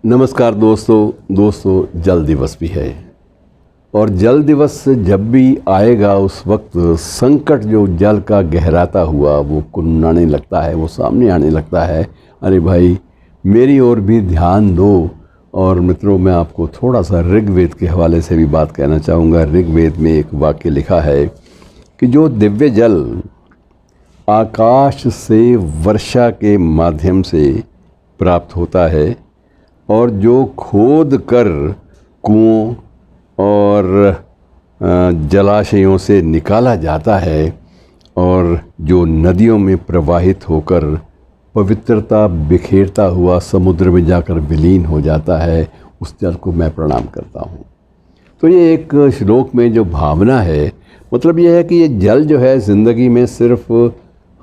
नमस्कार दोस्तों जल दिवस भी है और जल दिवस जब भी आएगा उस वक्त संकट जो जल का गहराता हुआ वो कुननाने लगता है, वो सामने आने लगता है। अरे भाई मेरी ओर भी ध्यान दो। और मित्रों, मैं आपको थोड़ा सा ऋग्वेद के हवाले से भी बात कहना चाहूँगा। ऋग्वेद में एक वाक्य लिखा है कि जो दिव्य जल आकाश से वर्षा के माध्यम से प्राप्त होता है और जो खोद कर कुओं और जलाशयों से निकाला जाता है और जो नदियों में प्रवाहित होकर पवित्रता बिखेरता हुआ समुद्र में जाकर विलीन हो जाता है, उस जल को मैं प्रणाम करता हूँ। तो ये एक श्लोक में जो भावना है, मतलब ये है कि ये जल जो है ज़िंदगी में सिर्फ़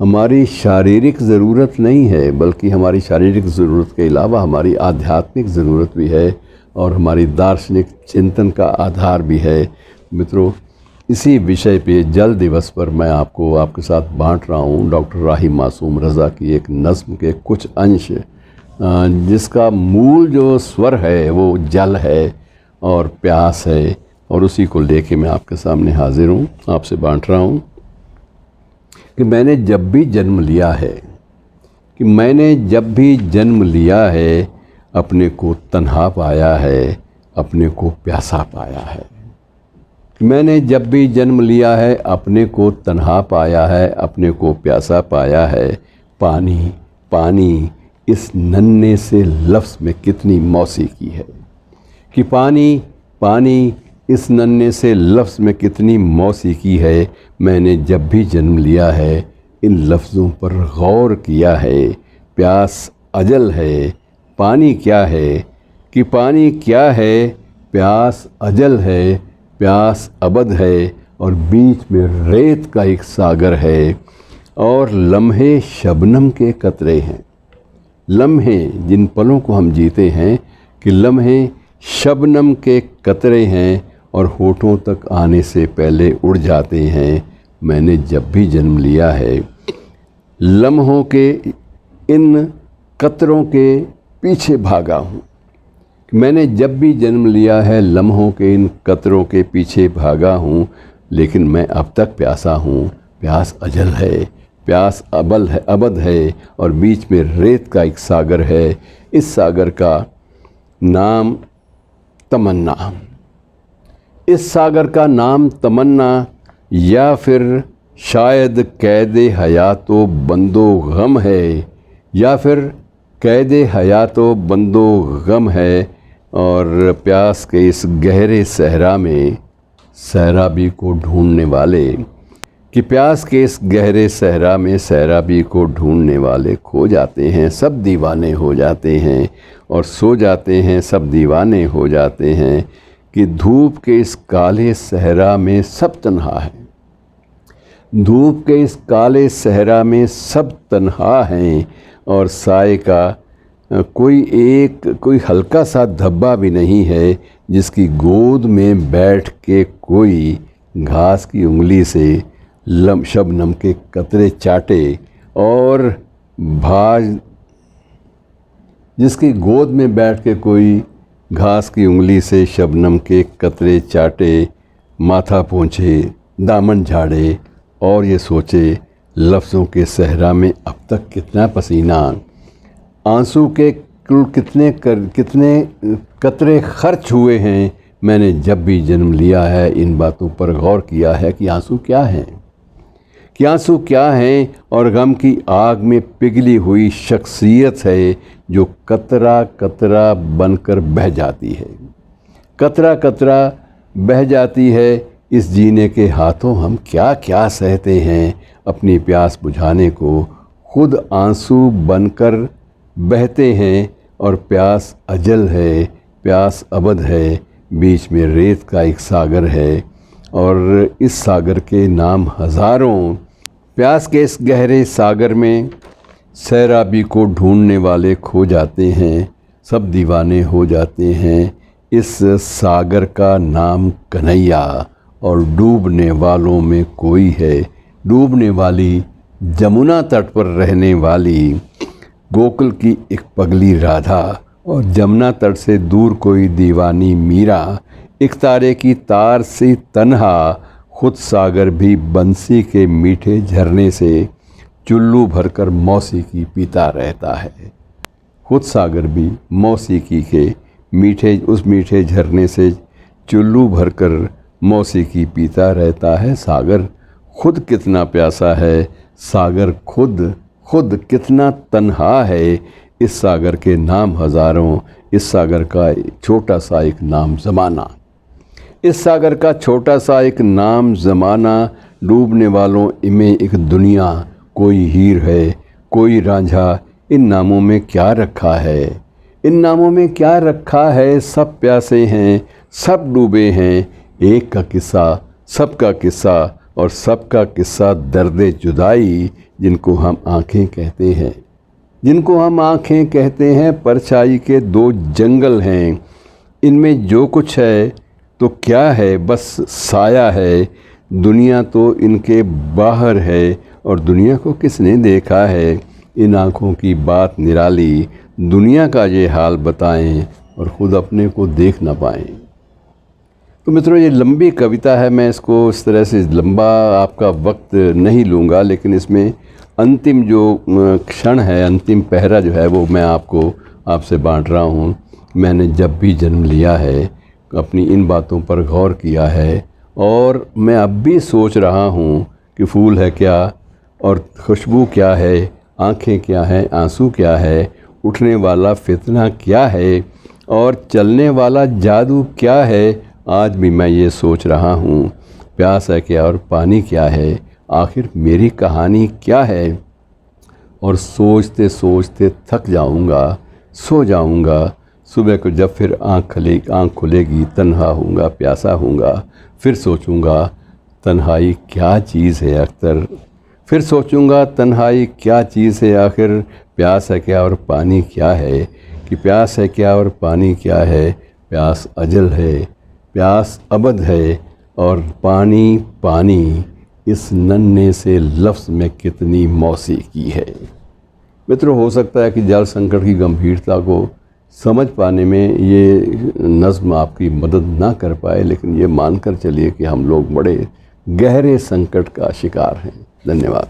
हमारी शारीरिक ज़रूरत नहीं है, बल्कि हमारी शारीरिक ज़रूरत के अलावा हमारी आध्यात्मिक ज़रूरत भी है और हमारी दार्शनिक चिंतन का आधार भी है। मित्रों, इसी विषय पे जल दिवस पर मैं आपके साथ बांट रहा हूँ डॉक्टर राही मासूम रज़ा की एक नज़्म के कुछ अंश, जिसका मूल जो स्वर है वो जल है और प्यास है, और उसी को लेके मैं आपके सामने हाजिर हूँ, आपसे बांट रहा हूँ कि मैंने जब भी जन्म लिया है अपने को तन्हा पाया है, अपने को प्यासा पाया है। मैंने जब भी जन्म लिया है अपने को तन्हा पाया है, अपने को प्यासा पाया है। पानी पानी इस नन्हे से लफ्ज़ में कितनी मौसीकी है कि पानी पानी इस नन्हे से लफ्ज़ में कितनी मौसीकी है। मैंने जब भी जन्म लिया है इन लफ्ज़ों पर गौर किया है। प्यास अजल है, पानी क्या है कि पानी क्या है, प्यास अजल है, प्यास अबद है, और बीच में रेत का एक सागर है, और लम्हे शबनम के कतरे हैं। लम्हे, जिन पलों को हम जीते हैं, कि लम्हे शबनम के कतरे हैं और होठों तक आने से पहले उड़ जाते हैं। मैंने जब भी जन्म लिया है लम्हों के इन कतरों के पीछे भागा हूँ। मैंने जब भी जन्म लिया है लम्हों के इन कतरों के पीछे भागा हूँ, लेकिन मैं अब तक प्यासा हूँ। प्यास अजल है, प्यास अबद है, और बीच में रेत का एक सागर है। इस सागर का नाम तमन्ना, इस सागर का नाम तमन्ना, या फिर शायद कैदे हयातो बंदो गम है, या फिर कैदे हयातो बंदो गम है। और प्यास के इस गहरे सहरा में सैराबी को ढूंढने वाले, कि प्यास के इस गहरे सहरा में सैराबी को ढूंढने वाले खो जाते हैं, सब दीवाने हो जाते हैं, और सो जाते हैं, सब दीवाने हो जाते हैं। कि धूप के इस काले सहरा में सब तन्हा है, धूप के इस काले सहरा में सब तन्हा हैं, और साए का कोई हल्का सा धब्बा भी नहीं है, जिसकी गोद में बैठ के कोई घास की उंगली से शबनम के कतरे चाटे, और जिसकी गोद में बैठ के कोई घास की उंगली से शबनम के कतरे चाटे, माथा पोंछे, दामन झाड़े, और ये सोचे लफ्ज़ों के सहरा में अब तक कितना पसीना, आंसू के कुल कितने कतरे खर्च हुए हैं। मैंने जब भी जन्म लिया है इन बातों पर गौर किया है कि आंसू क्या हैं, कि आंसू क्या हैं, और गम की आग में पिघली हुई शख्सियत है जो कतरा कतरा बनकर बह जाती है, कतरा कतरा बह जाती है। इस जीने के हाथों हम क्या क्या सहते हैं, अपनी प्यास बुझाने को खुद आंसू बनकर बहते हैं। और प्यास अजल है, प्यास अबद है, बीच में रेत का एक सागर है, और इस सागर के नाम हज़ारों। प्यास के इस गहरे सागर में सैराबी को ढूंढने वाले खो जाते हैं, सब दीवाने हो जाते हैं। इस सागर का नाम कन्हैया, और डूबने वालों में कोई है, डूबने वाली जमुना तट पर रहने वाली गोकुल की एक पगली राधा, और जमुना तट से दूर कोई दीवानी मीरा, एक तारे की तार सी तन्हा, खुद सागर भी बंसी के मीठे झरने से चुल्लू भरकर मौसीकी पीता रहता है। खुद सागर भी मौसीकी के उस मीठे झरने से चुल्लू भरकर मौसीकी पीता रहता है। सागर खुद कितना प्यासा है, सागर खुद कितना तन्हा है। इस सागर के नाम हज़ारों, इस सागर का छोटा सा एक नाम ज़माना। इस सागर का छोटा सा एक नाम ज़माना, डूबने वालों में एक दुनिया। कोई हीर है, कोई रांझा, इन नामों में क्या रखा है, इन नामों में क्या रखा है। सब प्यासे हैं, सब डूबे हैं, एक का किस्सा सबका किस्सा, और सबका किस्सा दर्दे जुदाई। जिनको हम आँखें कहते हैं, जिनको हम आँखें कहते हैं, परछाई के दो जंगल हैं। इनमें जो कुछ है तो क्या है, बस साया है। दुनिया तो इनके बाहर है, और दुनिया को किसने देखा है। इन आँखों की बात निराली, दुनिया का ये हाल बताएं, और ख़ुद अपने को देख ना पाएं। तो मित्रों, ये लंबी कविता है, मैं इसको इस तरह से लंबा आपका वक्त नहीं लूँगा, लेकिन इसमें अंतिम जो क्षण है, अंतिम पहरा जो है, वो मैं आपसे बांट रहा हूँ। मैंने जब भी जन्म लिया है, अपनी इन बातों पर गौर किया है, और मैं अब भी सोच रहा हूँ कि फूल है क्या, और खुशबू क्या है, आँखें क्या हैं, आंसू क्या है, उठने वाला फितना क्या है, और चलने वाला जादू क्या है। आज भी मैं ये सोच रहा हूँ, प्यास है क्या और पानी क्या है, आखिर मेरी कहानी क्या है। और सोचते सोचते थक जाऊँगा, सो जाऊँगा। सुबह को जब फिर आँख खुलेगी, तन्हा होऊंगा, प्यासा होऊंगा। फिर सोचूँगा तन्हाई क्या चीज़ है अख्तर, फिर सोचूँगा तन्हाई क्या चीज़ है आखिर। प्यास है क्या और पानी क्या है, कि प्यास है क्या और पानी क्या है। प्यास अजल है, प्यास अबद है, और पानी पानी इस नन्हे से लफ्ज़ में कितनी मौसीकी है। मित्रों, हो सकता है कि जल संकट की गंभीरता को समझ पाने में ये नज़्म आपकी मदद ना कर पाए, लेकिन ये मानकर चलिए कि हम लोग बड़े गहरे संकट का शिकार हैं। धन्यवाद।